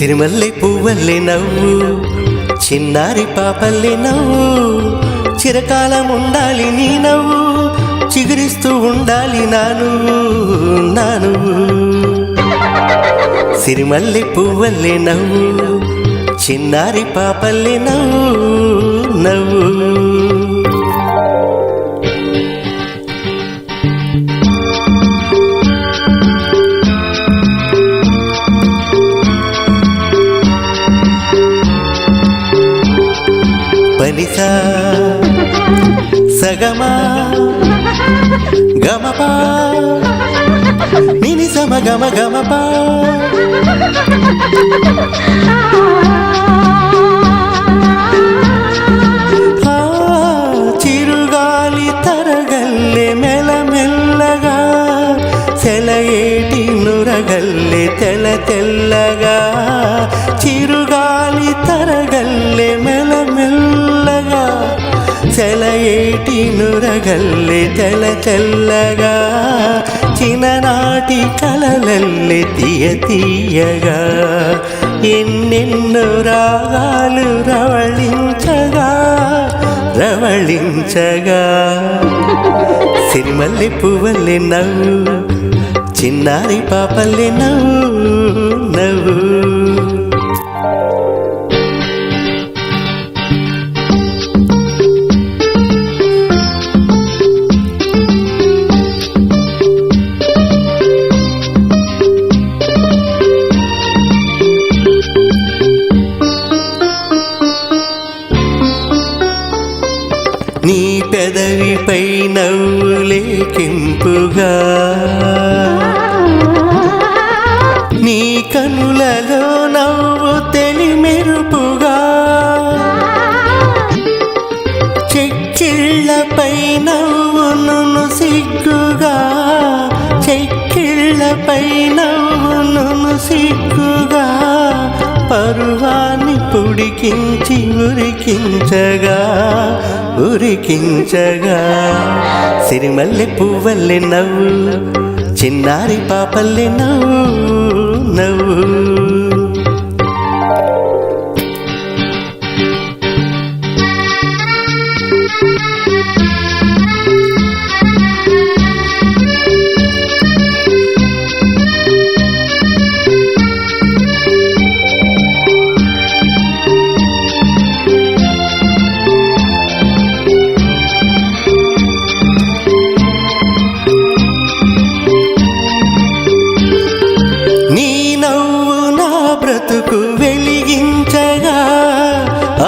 సిరిమల్లె పువ్వల్లే నవ్వు, చిన్నారి పాపల్లే నవ్వు, చిరకాలం ఉండాలి నీ నవ్వు, చిగురిస్తూ ఉండాలి నా నువ్వు. సిరిమల్లె పువ్వల్లే నవ్వు, చిన్నారి పాపల్లే నవ్వు. పనిసా సగమా గమపా నిని సమ గమ గమపా చిరుగాలి తరగల్లే మెల్లమెల్లగా, సెలయేటి నురగల్లే తెల్ల తెల్లగా. చిరుగాలి తరగల్లే మెల్లమెల్లగా, సెలయేటి నురగల్లే తెల్ల తెల్లగా. చిన్ననాటి కలలల్లే తీయ తీయగా, ఎన్నెన్నో రాగాలు రవళించగా. సిరిమల్లె పువ్వల్లే నవ్వు, చిన్నారి పాపల్లే నవ్వు. నీ పెదవిపై నవ్వులే కెంపుగా, నీ కనులలో నవ్వు తెలి మెరుపుగా. చెక్కిళ్ళపై నవ్వును సిగ్గుగా, చెక్కిళ్ళపై నవ్వును సిగ్గుగా. పరువాన్ని పుడికించి ఉరికించగా. సిరిమల్లె పువ్వల్లే నవ్వు, చిన్నారి పాపల్లే నవ్వు. బ్రతుకు వెలిగించగా,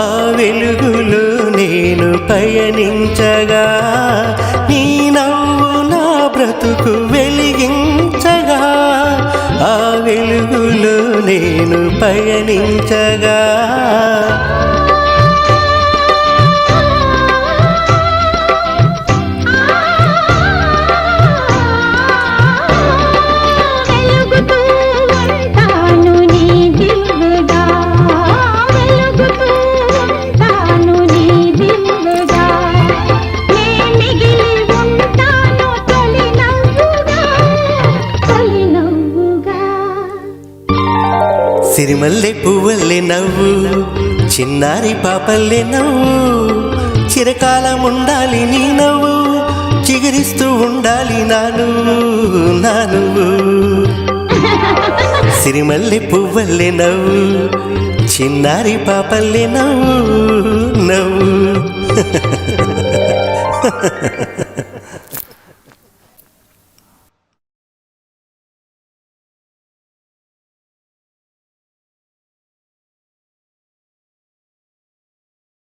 ఆ వెలుగులో నేను పయనించగా. నీ నవ్వు నా బ్రతుకు వెలిగించగా, ఆ వెలుగులో నేను పయనించగా. సిరిమల్లె పువ్వల్లే నవ్వు, చిన్నారి పాపల్లే నవ్వు, చిరకాలం ఉండాలి నీ నవ్వు, చిగురిస్తూ ఉండాలి నా నువ్వు. సిరిమల్లె పువ్వల్లే నవ్వు, చిన్నారి పాపల్లే నవ్వు.